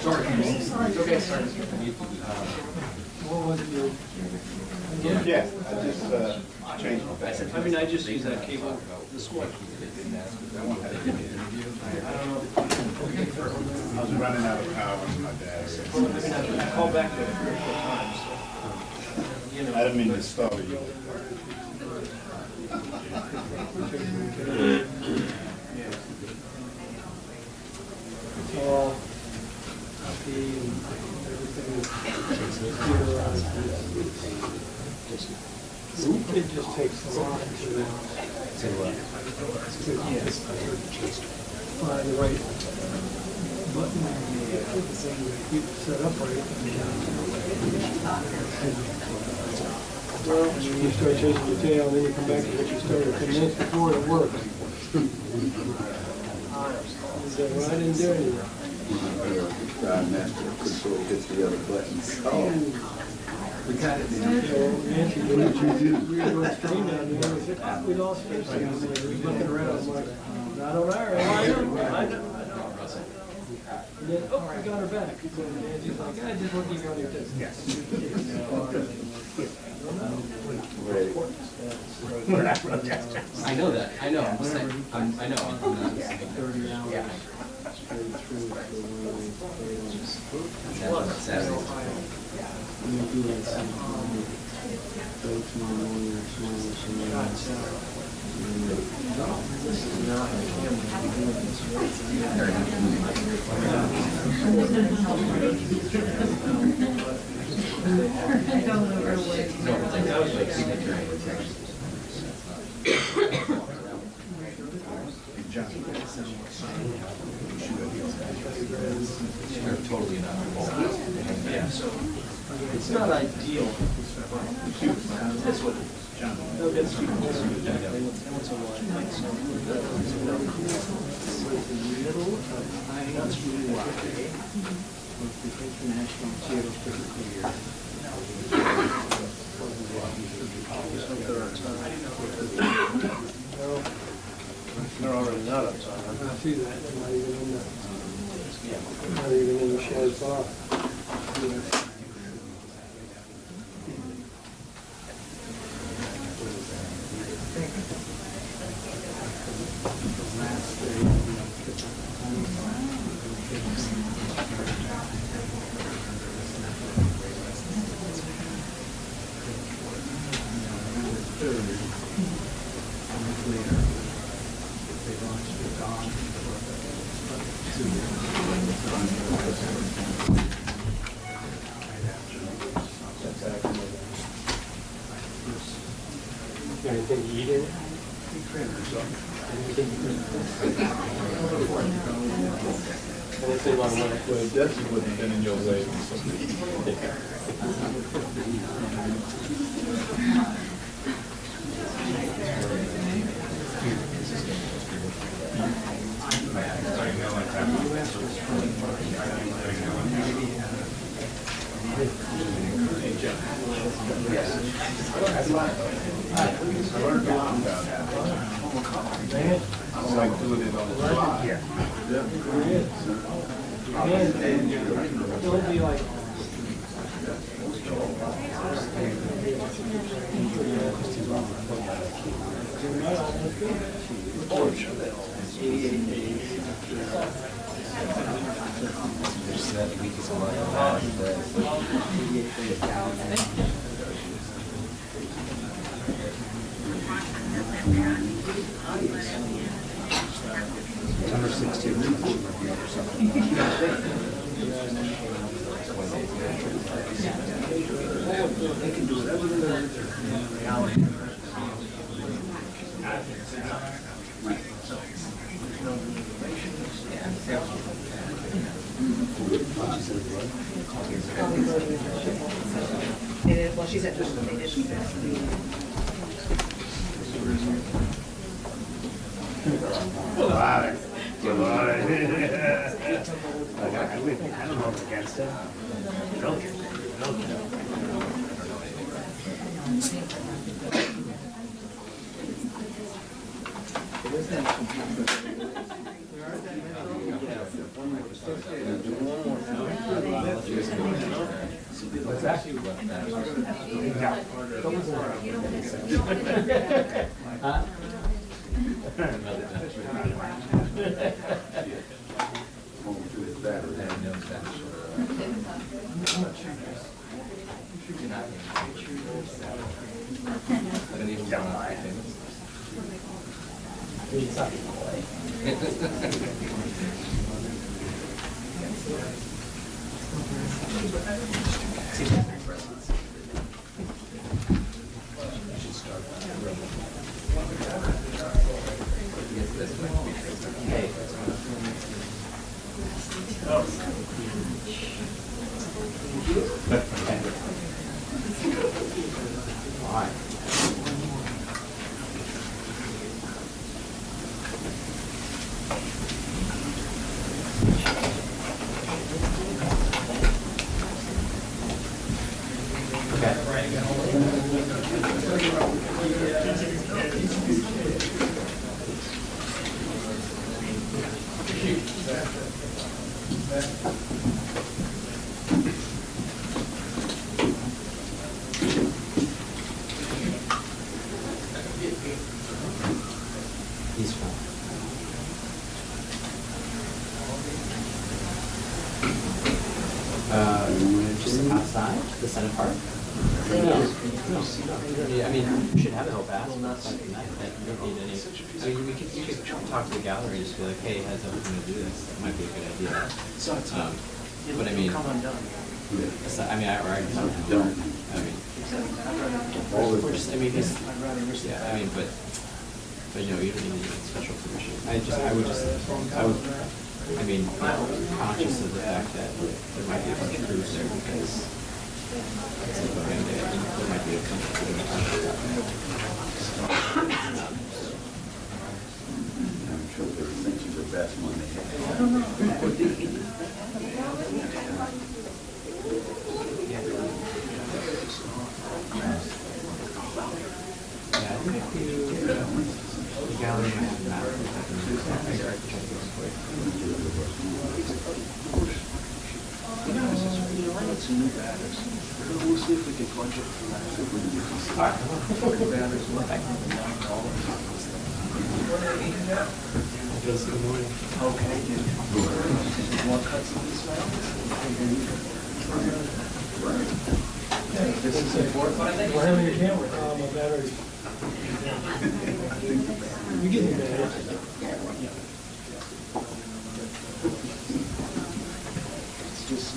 Sorry. It's okay, sorry. What was it you? Yeah, I just changed my battery. I mean, I just use that cable this morning. I was running out of power with my dad. I called back there 3 or 4 times. So, you know. I didn't mean to startle you. It's all happy and everything is computerized. It just takes a lot to find the right button and keep it set up right. Well, when you start chasing your tail and then you come back to what you started 10 minutes before and it works. So I didn't do anything. Master control hits the other buttons. Oh. We got it. Nancy, what did you do? We were doing stream down there. We lost space. We were looking around. I'm like, not on our end. I know. And then, oh, I got her back. So Nancy's like, I just want to give you all your tips. Yes. I know that. I know. I'm saying. I know. I'm not saying. 30 hours. Yeah. Straight through. Saturday. You do that sometime. Go tomorrow morning or tomorrow. This is not a camera. I don't know where it No, that was like signature. They're totally not involved. Yeah, so it's not ideal. That's what they'll get some once in a while. Middle of that's really why the international theater physical year. They're already not upside. I see that. Not even in the shed bar. Anything to eat in it? Anything on what? Well, it definitely wouldn't have been in your way. It's like doing it on the fly. Yeah. And don't be like. Number 16. They can do whatever they want in reality. They did, well, she said they did. I don't know against it. Milk it. What's that? Huh? Home to his battery. Just outside the Senate Park? No. I mean, you should have it all passed. You don't need any. I mean, you could talk to the gallery and just be like, hey, has everything to do this? That might be a good idea. But I mean, I mean, but you know, you don't need any special permission. I mean, conscious of the fact that there might be a bunch of crews there because it's like, okay, there might be a bunch of crews I'm sure they think you're the best one they have. Yeah, I think the gallery might have mattered. We'll see if we can budget for that. Good morning. Okay. More cuts of this now? This is important. We're having a camera. My battery. You get me that. It's just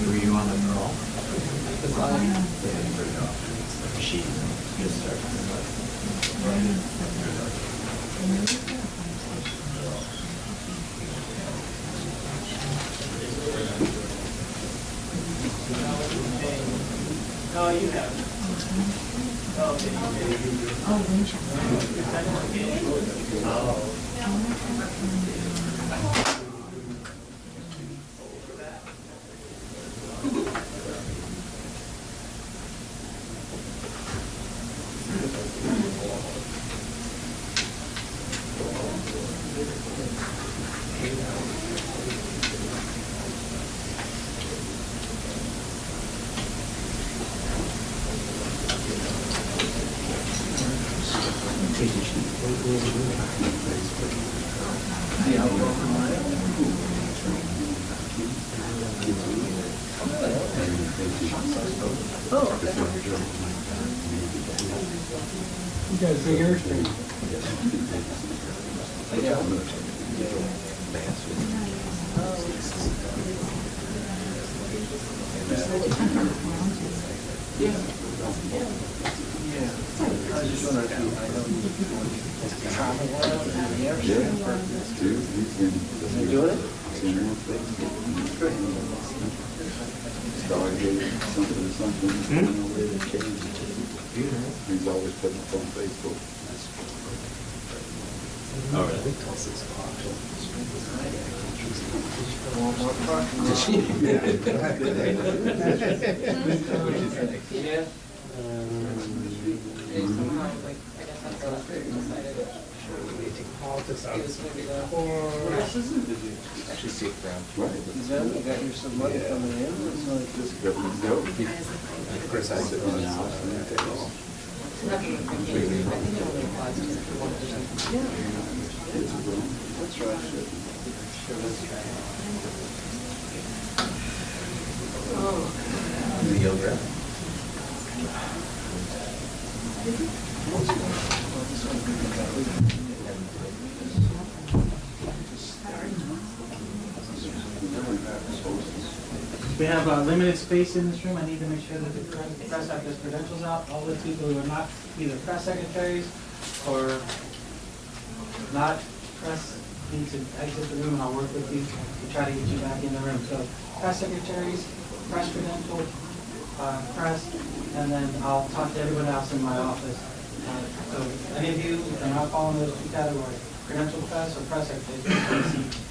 Were you on the call? She just started. no, you have. You guys see yours? I was just wondering, I know you travel around in the air. Dude, you can. Enjoy it? something, you know, where they change it. He's always putting up on Facebook. Oh, really? Yeah. Actually, see it from. Right. You got your some money coming in, it's like this. Criticize it. That's right. The yield graph. We have limited space in this room. I need to make sure that the press have their credentials out. All the people who are not either press secretaries or not press need to exit the room, and I'll work with you to try to get you back in the room. So press secretaries, press credential, press, and then I'll talk to everyone else in my office. So any of you who are not following those two categories, credential press or press secretaries,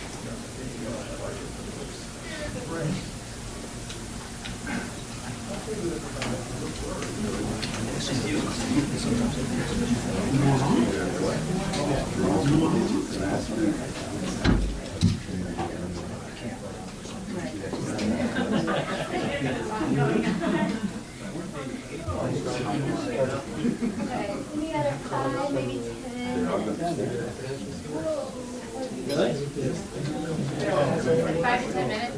Any other 5, maybe 10? Really? 5 to 10 minutes?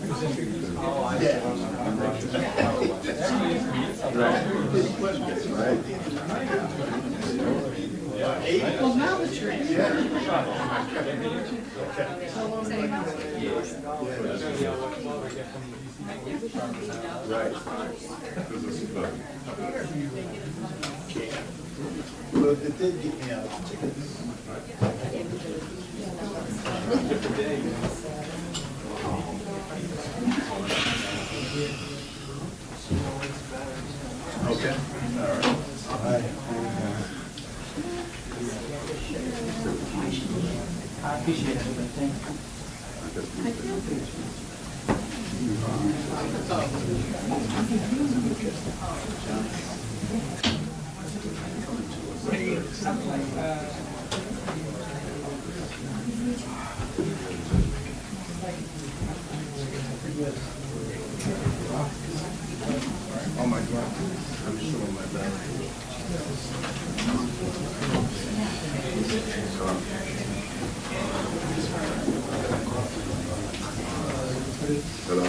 well, now that you're Well, it did get me out of tickets. Okay. All right. I appreciate it. Thank you. Oh my God. I'm showing my back. Hello.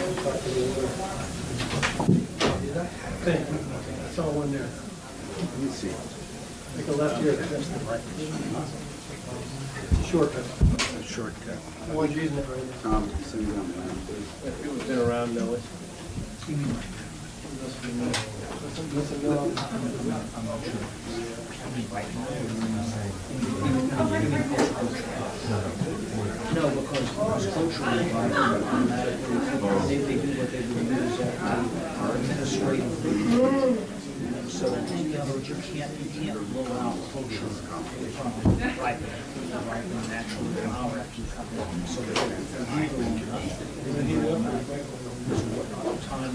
Thank you. That's all one there. Let me see. Make a left here. That's the right. Shortcut. Shortcut. No one's using it right now. Tom, send me on the line, please. If it was been around, know it. No, because culturally, automatically, they do what they do is our administrative. So in other words, you can't blow out culture from right naturally power actually come in. So time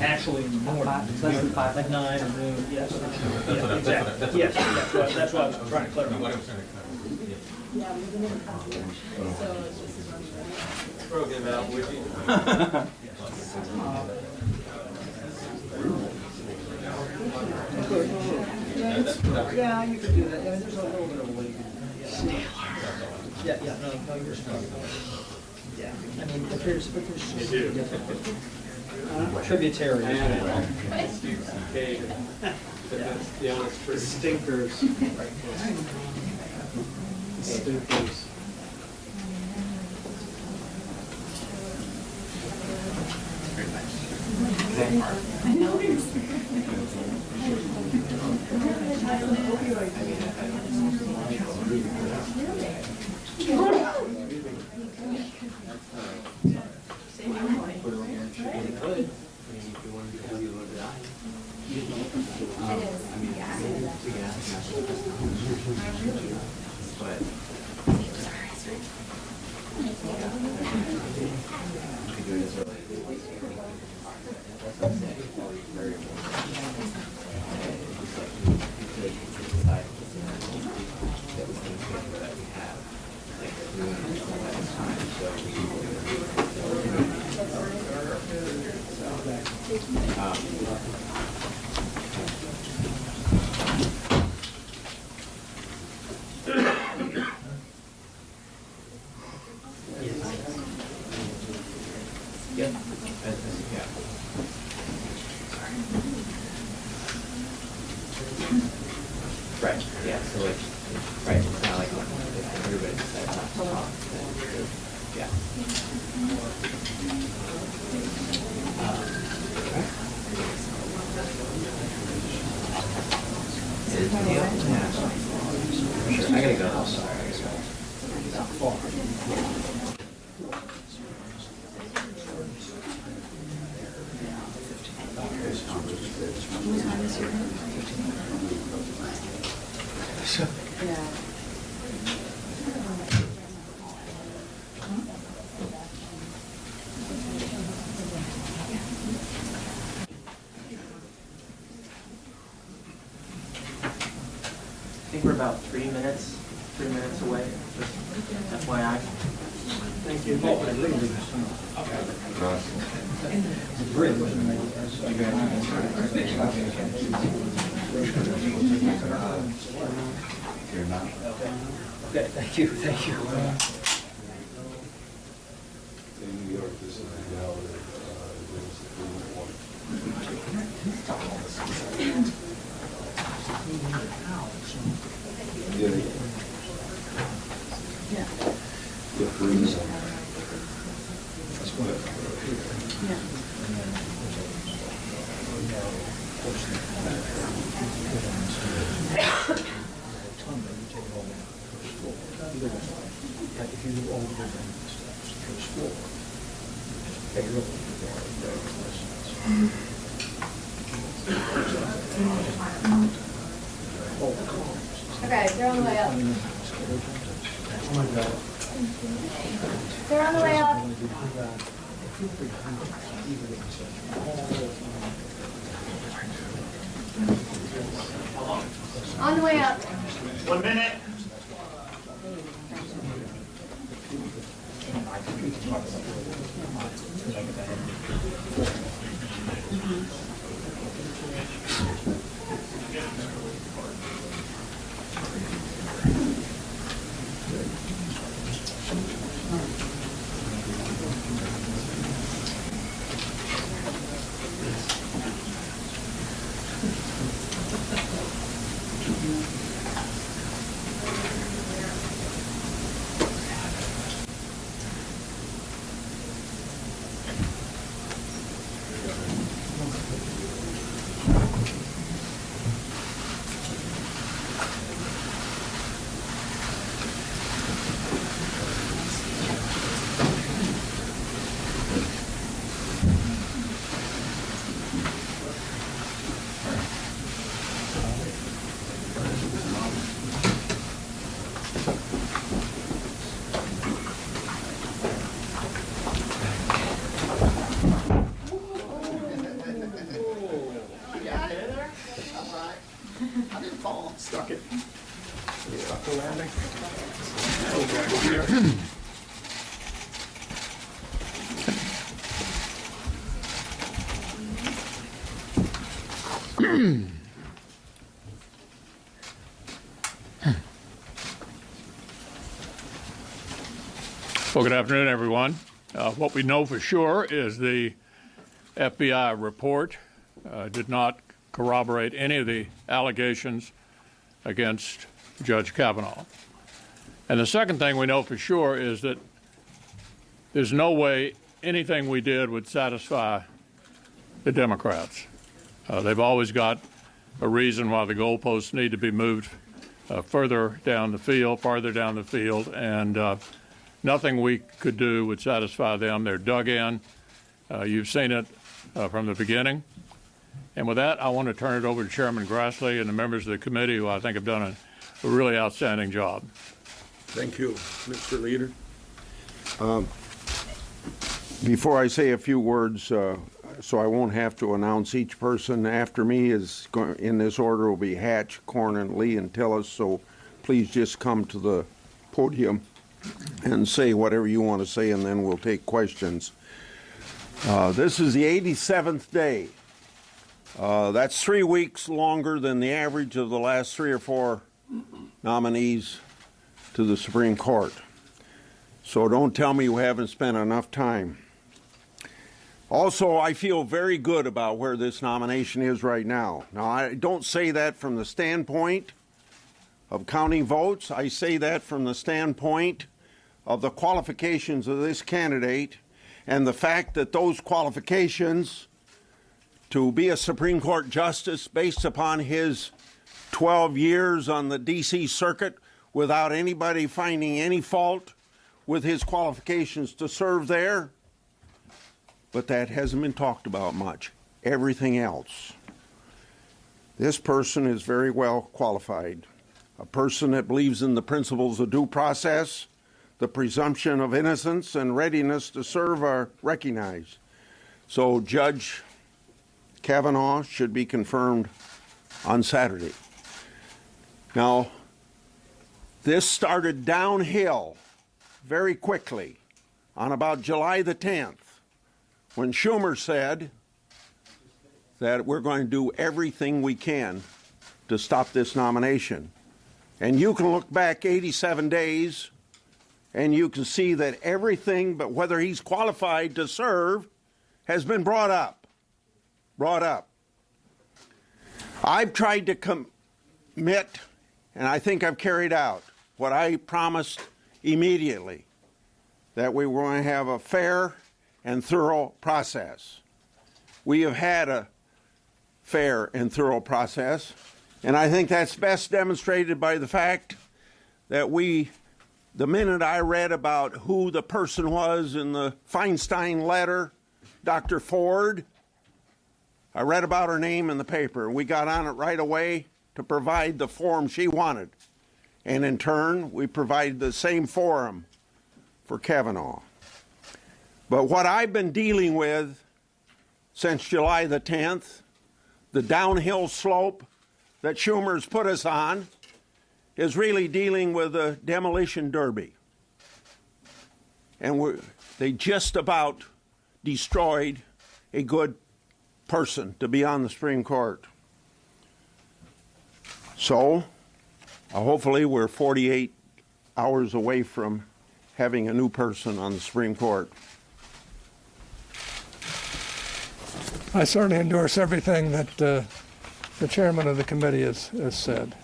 actually in the morning, Less than 5. like 9 or noon. Yes, exactly. Yes, that's what I was trying to clarify. Program out with you. Yeah, you could do that. I mean, there's a little bit of a way to do that. Yeah, no, you're smart. Yeah, I mean, but there's tributary as well. The honest truth. Stinkers. Stinkers. mean, if you wanted to have you vote it aye. It is. I mean, Yeah. we can ask the national president. But. We could do it as early as we want. That's what I'm saying. It's always very important. It's like, we could decide that we can change that we have. Like, we want to do that this time, so we can. Yeah. Right, yeah, so like, right, it's not like, if everybody decides not to talk, then, yeah. Is the deal? Yeah. Sure, I gotta go, I'm sorry, I gotta go. I think we're about 3 minutes away, just FYI. Thank you. You're not. Okay, thank you. In New York, this is the gallery. Okay, they're on the way up. They're on the way up. On the way up. 1 minute. Stuck it. Stuck the landing. Well, good afternoon, everyone. What we know for sure is the FBI report did not corroborate any of the allegations against Judge Kavanaugh. And the second thing we know for sure is that there's no way anything we did would satisfy the Democrats. They've always got a reason why the goalposts need to be moved farther down the field, and nothing we could do would satisfy them. They're dug in. You've seen it from the beginning. And with that, I want to turn it over to Chairman Grassley and the members of the committee, who I think have done a really outstanding job. Thank you, Mr. Leader. Before I say a few words, so I won't have to announce each person after me, is in this order will be Hatch, Cornyn, Lee, and Tillis. So please just come to the podium and say whatever you want to say, and then we'll take questions. This is the 87th day. That's 3 weeks longer than the average of the last 3 or 4 nominees to the Supreme Court. So don't tell me you haven't spent enough time. Also, I feel very good about where this nomination is right now. Now, I don't say that from the standpoint of counting votes. I say that from the standpoint of the qualifications of this candidate and the fact that those qualifications to be a Supreme Court justice based upon his 12 years on the D.C. Circuit without anybody finding any fault with his qualifications to serve there. But that hasn't been talked about much. Everything else. This person is very well qualified. A person that believes in the principles of due process, the presumption of innocence, and readiness to serve are recognized. So Judge Kavanaugh should be confirmed on Saturday. Now, this started downhill very quickly on about July the 10th. When Schumer said that we're going to do everything we can to stop this nomination. And you can look back 87 days and you can see that everything but whether he's qualified to serve has been brought up. I've tried to commit, and I think I've carried out what I promised immediately, that we were going to have a fair and thorough process. We have had a fair and thorough process, and I think that's best demonstrated by the fact that the minute I read about who the person was in the Feinstein letter, Dr. Ford, I read about her name in the paper, and we got on it right away to provide the forum she wanted. And in turn, we provided the same forum for Kavanaugh. But what I've been dealing with since July the 10th, the downhill slope that Schumer's put us on, is really dealing with a demolition derby. And they just about destroyed a good person to be on the Supreme Court. So, hopefully we're 48 hours away from having a new person on the Supreme Court. I certainly endorse everything that the chairman of the committee has said.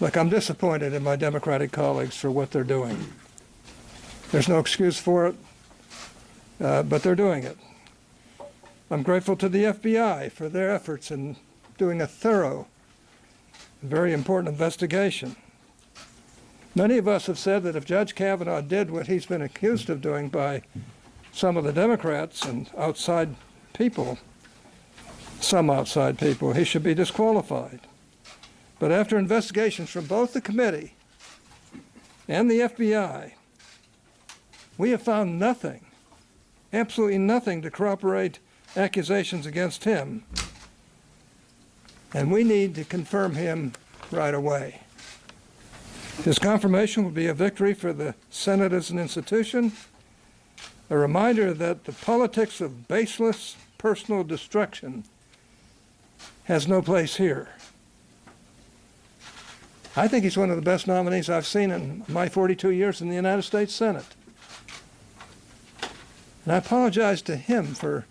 Look, I'm disappointed in my Democratic colleagues for what they're doing. There's no excuse for it, but they're doing it. I'm grateful to the FBI for their efforts in doing a thorough, very important investigation. Many of us have said that if Judge Kavanaugh did what he's been accused of doing by some of the Democrats and outside people, some outside people, he should be disqualified. But after investigations from both the committee and the FBI, we have found nothing, absolutely nothing to corroborate accusations against him. And we need to confirm him right away. His confirmation will be a victory for the Senate as an institution, a reminder that the politics of baseless personal destruction has no place here. I think he's one of the best nominees I've seen in my 42 years in the United States Senate. And I apologize to him for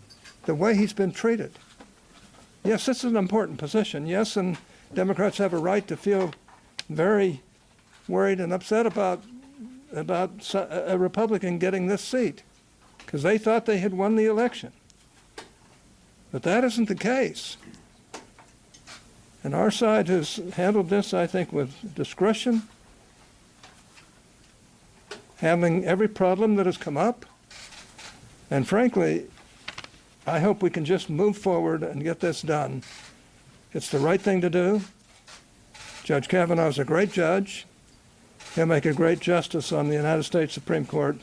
the way he's been treated. Yes, this is an important position. Yes, and Democrats have a right to feel very worried and upset about a Republican getting this seat because they thought they had won the election. But that isn't the case. And our side has handled this, I think, with discretion, handling every problem that has come up. And frankly, I hope we can just move forward and get this done. It's the right thing to do. Judge Kavanaugh is a great judge. He'll make a great justice on the United States Supreme Court,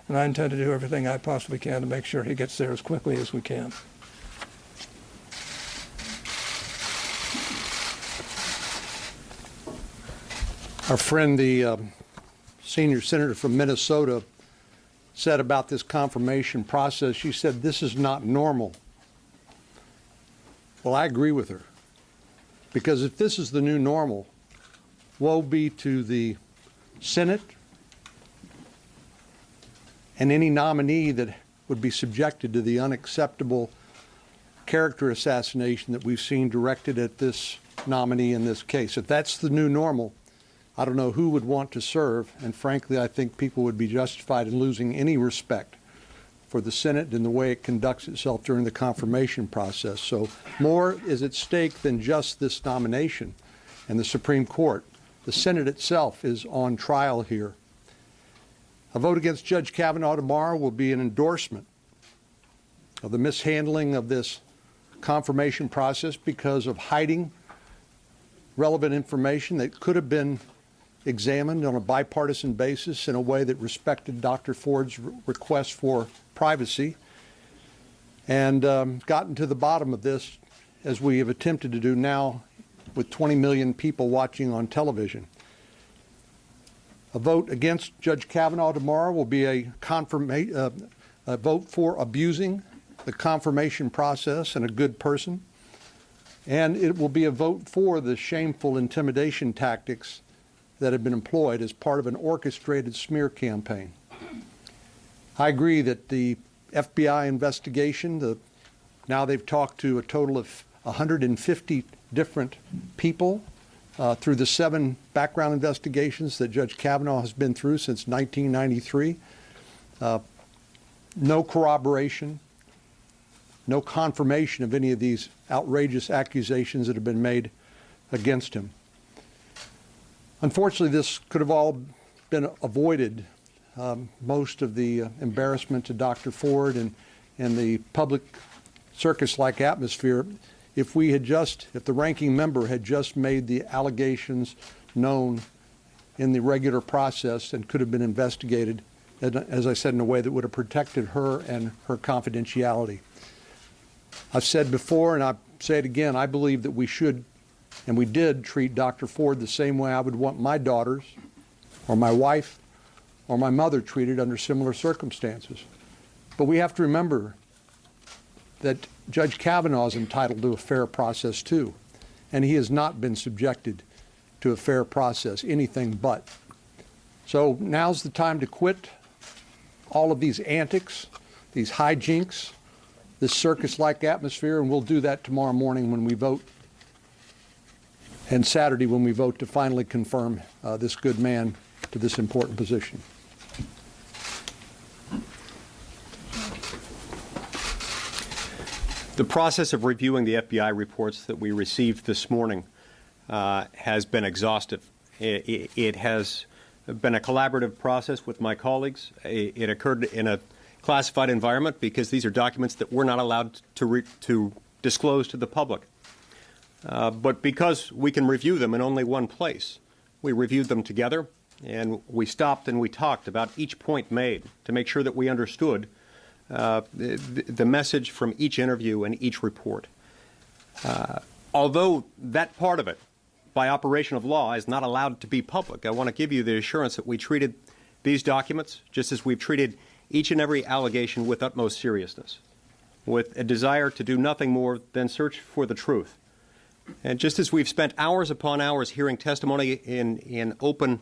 and I intend to do everything I possibly can to make sure he gets there as quickly as we can. Our friend, the senior senator from Minnesota, said about this confirmation process, she said, this is not normal. Well, I agree with her. Because if this is the new normal, woe be to the Senate and any nominee that would be subjected to the unacceptable character assassination that we've seen directed at this nominee in this case. If that's the new normal, I don't know who would want to serve, and frankly, I think people would be justified in losing any respect for the Senate and the way it conducts itself during the confirmation process. So more is at stake than just this nomination and the Supreme Court. The Senate itself is on trial here. A vote against Judge Kavanaugh tomorrow will be an endorsement of the mishandling of this confirmation process because of hiding relevant information that could have been examined on a bipartisan basis in a way that respected Dr. Ford's request for privacy, and gotten to the bottom of this as we have attempted to do now with 20 million people watching on television. A vote against Judge Kavanaugh tomorrow will be a vote for abusing the confirmation process and a good person, and it will be a vote for the shameful intimidation tactics that have been employed as part of an orchestrated smear campaign. I agree that the FBI investigation, now they've talked to a total of 150 different people through the 7 background investigations that Judge Kavanaugh has been through since 1993. No corroboration, no confirmation of any of these outrageous accusations that have been made against him. Unfortunately, this could have all been avoided, most of the embarrassment to Dr. Ford and the public circus-like atmosphere, if the ranking member had just made the allegations known in the regular process and could have been investigated, as I said, in a way that would have protected her and her confidentiality. I've said before, and I say it again, I believe that we should, and we did, treat Dr. Ford the same way I would want my daughters or my wife or my mother treated under similar circumstances. But we have to remember that Judge Kavanaugh is entitled to a fair process too, and he has not been subjected to a fair process, anything but. So now's the time to quit all of these antics, these hijinks, this circus-like atmosphere, and we'll do that tomorrow morning when we vote, and Saturday when we vote to finally confirm this good man to this important position. The process of reviewing the FBI reports that we received this morning has been exhaustive. It has been a collaborative process with my colleagues. It occurred in a classified environment because these are documents that we're not allowed to disclose to the public. But because we can review them in only one place, we reviewed them together, and we stopped and we talked about each point made to make sure that we understood the message from each interview and each report. Although that part of it, by operation of law, is not allowed to be public, I want to give you the assurance that we treated these documents just as we've treated each and every allegation with utmost seriousness, with a desire to do nothing more than search for the truth. And just as we've spent hours upon hours hearing testimony in open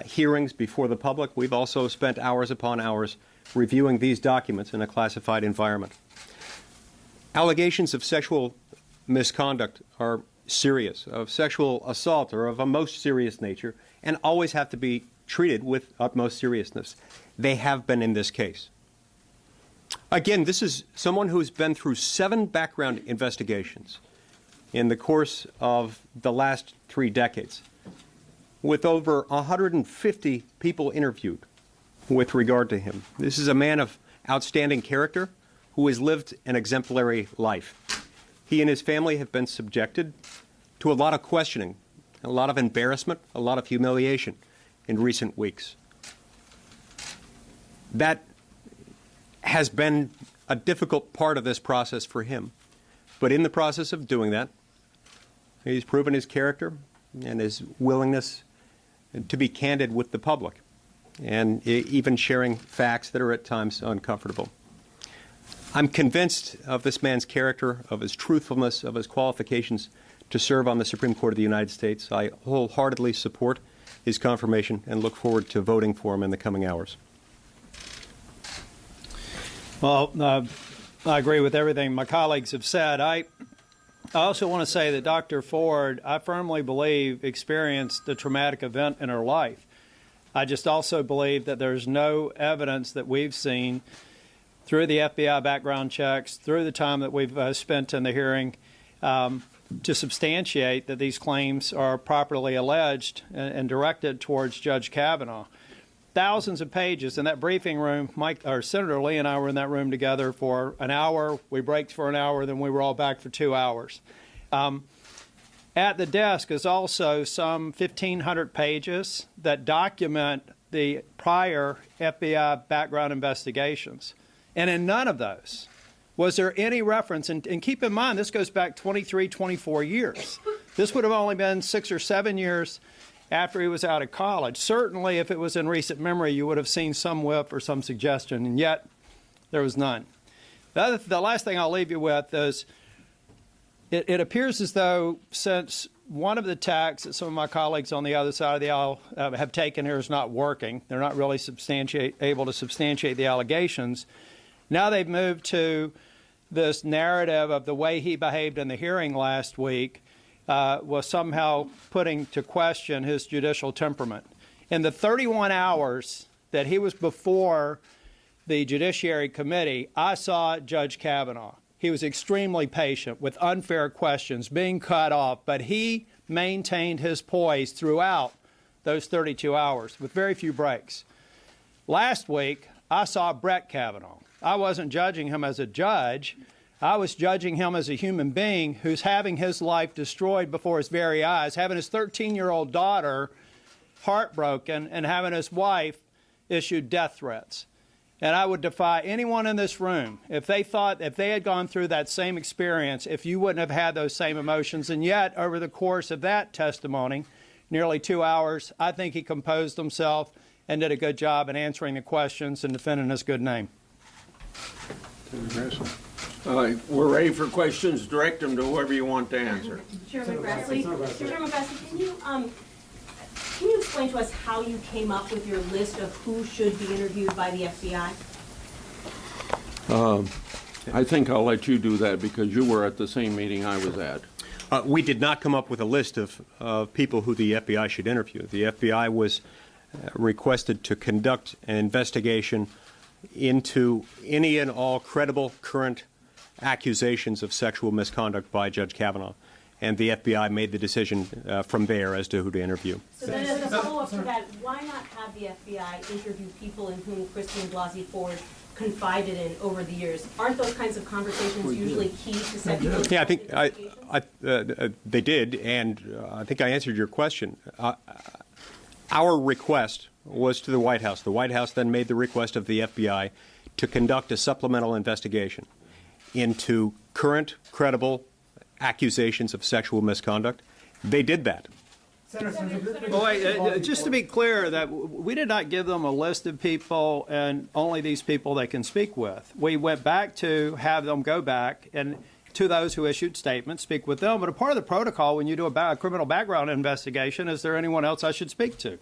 hearings before the public, we've also spent hours upon hours reviewing these documents in a classified environment. Allegations of sexual misconduct are serious, of sexual assault or of a most serious nature, and always have to be treated with utmost seriousness. They have been in this case. Again, this is someone who's been through 7 background investigations in the course of the last 3 decades, with over 150 people interviewed with regard to him. This is a man of outstanding character who has lived an exemplary life. He and his family have been subjected to a lot of questioning, a lot of embarrassment, a lot of humiliation in recent weeks. That has been a difficult part of this process for him. But in the process of doing that, he's proven his character and his willingness to be candid with the public, and even sharing facts that are at times uncomfortable. I'm convinced of this man's character, of his truthfulness, of his qualifications to serve on the Supreme Court of the United States. I wholeheartedly support his confirmation and look forward to voting for him in the coming hours. Well, I agree with everything my colleagues have said. I also want to say that Dr. Ford, I firmly believe, experienced a traumatic event in her life. I just also believe that there's no evidence that we've seen through the FBI background checks, through the time that we've spent in the hearing, to substantiate that these claims are properly alleged and directed towards Judge Kavanaugh. Thousands of pages in that briefing room. Senator Lee and I were in that room together for an hour. We braked for an hour, then we were all back for 2 hours. At the desk is also some 1,500 pages that document the prior FBI background investigations. And in none of those was there any reference, and keep in mind, this goes back 23, 24 years. This would have only been 6 or 7 years after he was out of college. Certainly, if it was in recent memory, you would have seen some whiff or some suggestion, and yet there was none. The last thing I'll leave you with is it appears as though since one of the tacks that some of my colleagues on the other side of the aisle have taken here is not working, they're not really able to substantiate the allegations, now they've moved to this narrative of the way he behaved in the hearing last week was somehow putting to question his judicial temperament. In the 31 hours that he was before the Judiciary Committee, I saw Judge Kavanaugh. He was extremely patient with unfair questions being cut off, but he maintained his poise throughout those 32 hours with very few breaks. Last week, I saw Brett Kavanaugh. I wasn't judging him as a judge. I was judging him as a human being who's having his life destroyed before his very eyes, having his 13-year-old daughter heartbroken, and having his wife issued death threats. And I would defy anyone in this room, if they had gone through that same experience, if you wouldn't have had those same emotions. And yet, over the course of that testimony, nearly 2 hours, I think he composed himself and did a good job in answering the questions and defending his good name. We're ready for questions. Direct them to whoever you want to answer. Chairman Grassley, can you explain to us how you came up with your list of who should be interviewed by the FBI? I think I'll let you do that because you were at the same meeting I was at. We did not come up with a list of people who the FBI should interview. The FBI was requested to conduct an investigation into any and all credible current accusations of sexual misconduct by Judge Kavanaugh. And the FBI made the decision from there as to who to interview. So then as a follow-up to that, why not have the FBI interview people in whom Christine Blasey Ford confided in over the years? Aren't those kinds of conversations usually key to sexual Yeah, I think they did, and I think I answered your question. Our request was to the White House. The White House then made the request of the FBI to conduct a supplemental investigation into current, credible accusations of sexual misconduct. They did that. Well, wait, just to be clear, that we did not give them a list of people and only these people they can speak with. We went back to have them go back and to those who issued statements, speak with them. But a part of the protocol when you do a criminal background investigation, is there anyone else I should speak to?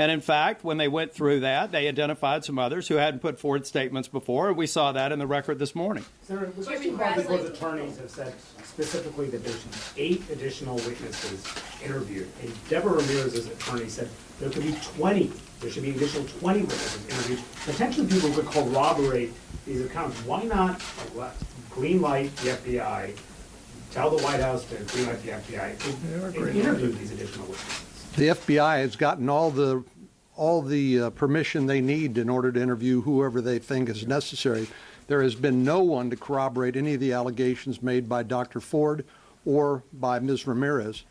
And in fact, when they went through that, they identified some others who hadn't put forward statements before. We saw that in the record this morning. Senator, the attorneys have said specifically that there's 8 additional witnesses interviewed. And Deborah Ramirez's attorney said there could be 20. There should be an additional 20 witnesses interviewed. Potentially people could corroborate these accounts. Why not green light the FBI, tell the White House to green light the FBI, and interview these additional witnesses? The FBI has gotten all the permission they need in order to interview whoever they think is necessary. There has been no one to corroborate any of the allegations made by Dr. Ford or by Ms. Ramirez.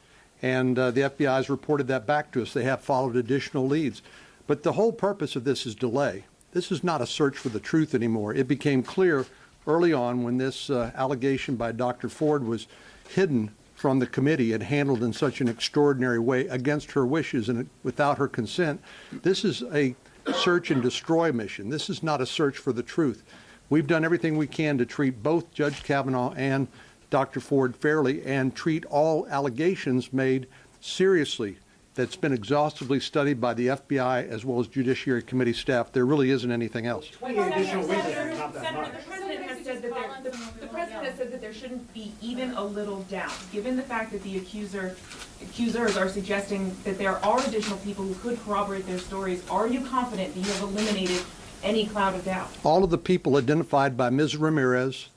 And the FBI has reported that back to us. They have followed additional leads. But the whole purpose of this is delay. This is not a search for the truth anymore. It became clear early on when this allegation by Dr. Ford was hidden from the committee and handled in such an extraordinary way against her wishes and without her consent. This is a search and destroy mission. This is not a search for the truth. We've done everything we can to treat both Judge Kavanaugh and Dr. Ford fairly and treat all allegations made seriously. That's been exhaustively studied by the FBI as well as Judiciary Committee staff. There really isn't anything else. 20 additional witnesses, not that much. The president has said that the president has said that there shouldn't be even a little doubt, given the fact that the accusers are suggesting that there are additional people who could corroborate their stories. Are you confident that you have eliminated any cloud of doubt? All of the people identified by Ms. Ramirez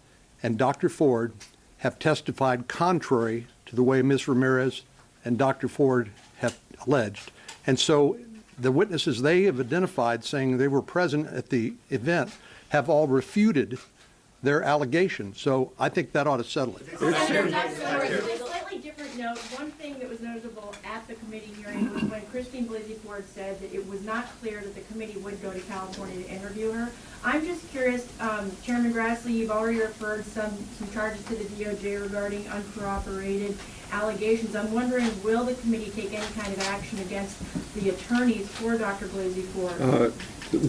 and Dr. Ford have testified contrary to the way Ms. Ramirez and Dr. Ford have alleged. And so the witnesses they have identified saying they were present at the event have all refuted their allegation. So I think that ought to settle it. Slightly different note. One thing that was noticeable at the committee hearing was when Christine Blasey Ford said that it was not clear that the committee would go to California to interview her. I'm just curious, Chairman Grassley, you've already referred some charges to the DOJ regarding uncorroborated allegations. I'm wondering, will the committee take any kind of action against the attorneys for Dr. Blasey Ford?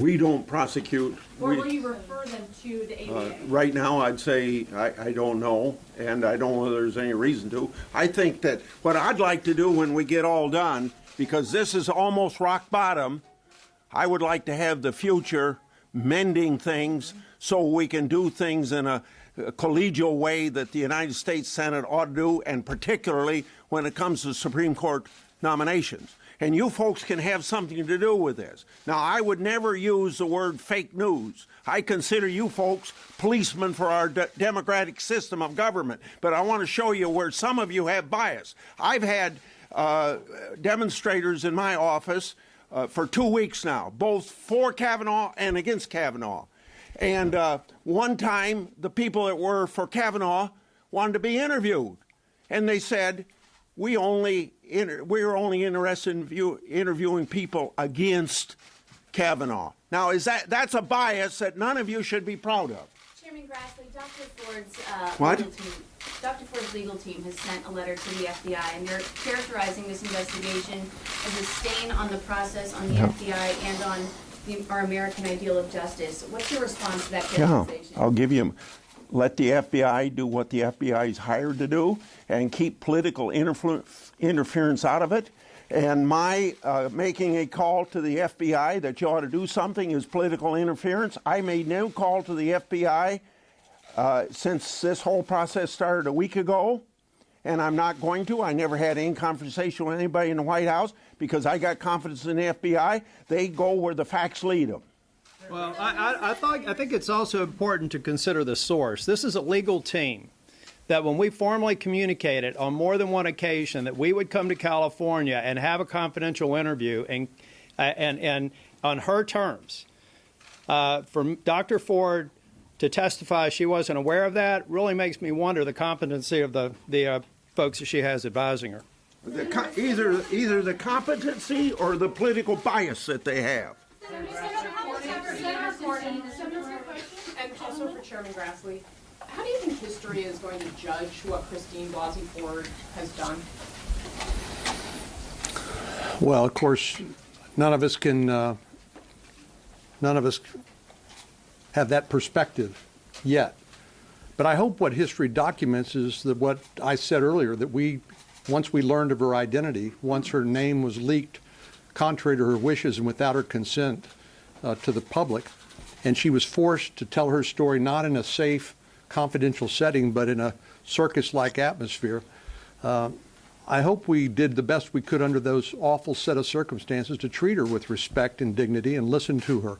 We don't prosecute. Or will you refer them to the ABA? Right now, I'd say I don't know, and I don't know whether there's any reason to. I think that what I'd like to do when we get all done, because this is almost rock bottom, I would like to have the future mending things so we can do things in a collegial way that the United States Senate ought to do, and particularly when it comes to Supreme Court nominations. And you folks can have something to do with this. Now, I would never use the word fake news. I consider you folks policemen for our democratic system of government. But I want to show you where some of you have bias. I've had demonstrators in my office for 2 weeks now, both for Kavanaugh and against Kavanaugh. And one time, the people that were for Kavanaugh wanted to be interviewed. And they said, we're only interested in interviewing people against Kavanaugh. Now, that's a bias that none of you should be proud of. Chairman Grassley, Dr. Ford's Dr. Ford's legal team has sent a letter to the FBI, and you're characterizing this investigation as a stain on the process, on the FBI, and on our American ideal of justice. What's your response to that characterization? I'll give you. Let the FBI do what the FBI is hired to do and keep political interference out of it. And my making a call to the FBI that you ought to do something is political interference. I made no call to the FBI since this whole process started a week ago, and I'm not going to. I never had any conversation with anybody in the White House because I got confidence in the FBI. They go where the facts lead them. Well, I think it's also important to consider the source. This is a legal team that when we formally communicated on more than one occasion that we would come to California and have a confidential interview and on her terms, for Dr. Ford to testify she wasn't aware of that really makes me wonder the competency of the folks that she has advising her. Either the competency or the political bias that they have. And also for Chairman Grassley, how do you think history is going to judge what Christine Blasey Ford has done? Well, of course, none of us have that perspective yet. But I hope what history documents is that what I said earlier, that once we learned of her identity, once her name was leaked contrary to her wishes and without her consent to the public, and she was forced to tell her story not in a safe, confidential setting, but in a circus-like atmosphere. I hope we did the best we could under those awful set of circumstances to treat her with respect and dignity and listen to her.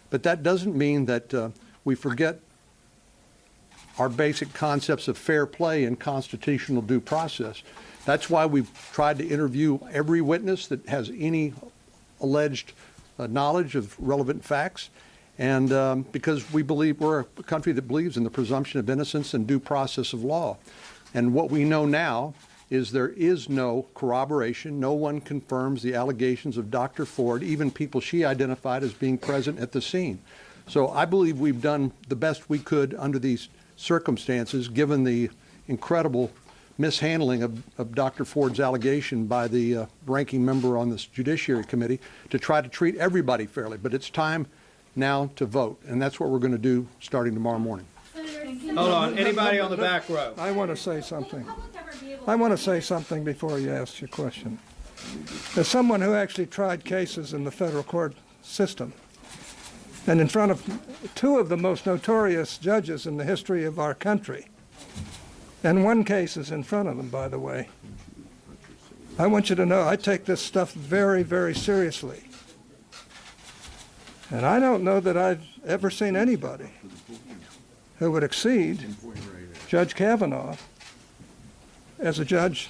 But that doesn't mean that we forget our basic concepts of fair play and constitutional due process. That's why we've tried to interview every witness that has any alleged knowledge of relevant facts. And because we believe we're a country that believes in the presumption of innocence and due process of law. And what we know now is there is no corroboration. No one confirms the allegations of Dr. Ford, even people she identified as being present at the scene. So I believe we've done the best we could under these circumstances, given the incredible mishandling of Dr. Ford's allegation by the ranking member on this Judiciary Committee, to try to treat everybody fairly. But it's time now to vote, and that's what we're going to do starting tomorrow morning. Hold on. Anybody on the back row? I want to say something. I want to say something before you ask your question. As someone who actually tried cases in the federal court system, and in front of two of the most notorious judges in the history of our country, and one case is in front of them, by the way, I want you to know I take this stuff very, very seriously. And I don't know that I've ever seen anybody who would exceed Judge Kavanaugh as a judge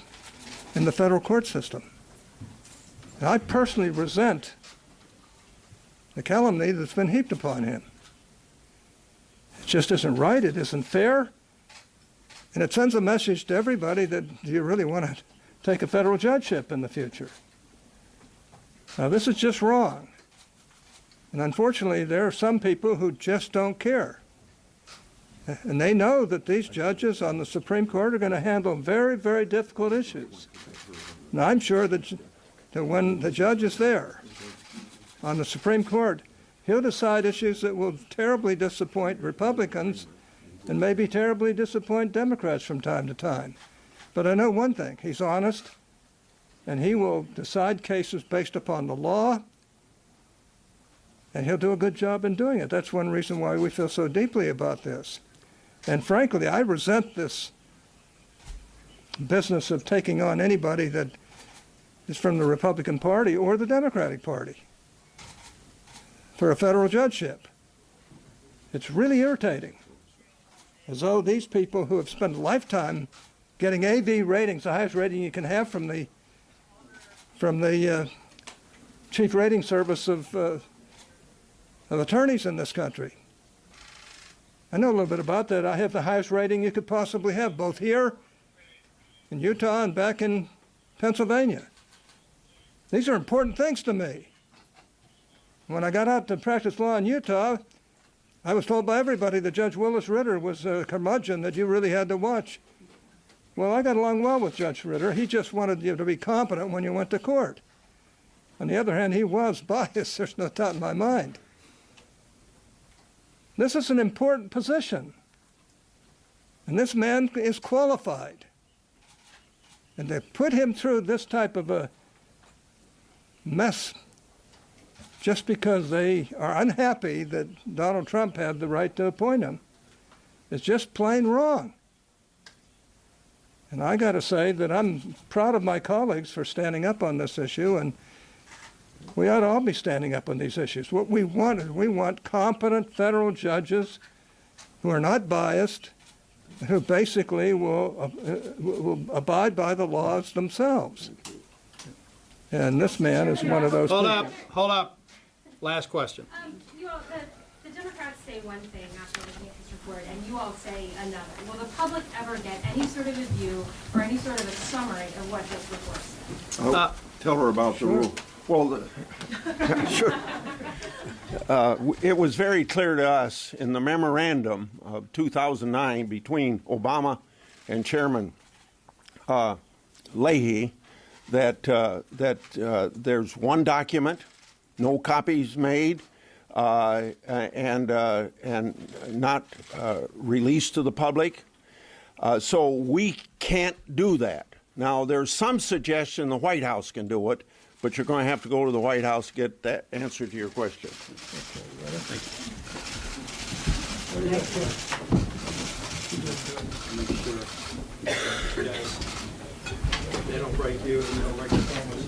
in the federal court system. And I personally resent the calumny that's been heaped upon him. It just isn't right, it isn't fair, and it sends a message to everybody that do you really want to take a federal judgeship in the future? Now, this is just wrong. And unfortunately, there are some people who just don't care. And they know that these judges on the Supreme Court are going to handle very, very difficult issues. Now, I'm sure that when the judge is there on the Supreme Court, he'll decide issues that will terribly disappoint Republicans and maybe terribly disappoint Democrats from time to time. But I know one thing, he's honest, and he will decide cases based upon the law, and he'll do a good job in doing it. That's one reason why we feel so deeply about this. And frankly, I resent this business of taking on anybody that is from the Republican Party or the Democratic Party for a federal judgeship. It's really irritating. As though these people who have spent a lifetime getting AV ratings, the highest rating you can have from the chief rating service of attorneys in this country. I know a little bit about that. I have the highest rating you could possibly have, both here in Utah and back in Pennsylvania. These are important things to me. When I got out to practice law in Utah, I was told by everybody that Judge Willis Ritter was a curmudgeon that you really had to watch. Well, I got along well with Judge Ritter. He just wanted you to be competent when you went to court. On the other hand, he was biased. There's no doubt in my mind. This is an important position. And this man is qualified. And to put him through this type of a mess just because they are unhappy that Donald Trump had the right to appoint him is just plain wrong. And I got to say that I'm proud of my colleagues for standing up on this issue, and we ought to all be standing up on these issues. What we want is we want competent federal judges who are not biased, who basically will abide by the laws themselves. And this man is one of those people. Hold up. Last question. You all, the Democrats say one thing after looking at this report, and you all say another. Will the public ever get any sort of a view or any sort of a summary of what this report says? Tell her about the rule. Well, sure. It was very clear to us in the memorandum of 2009 between Obama and Chairman Leahy that there's one document, no copies made, and not released to the public. So we can't do that. Now, there's some suggestion the White House can do it, but you're going to have to go to the White House to get that answer to your question. They don't break you and they don't break the families.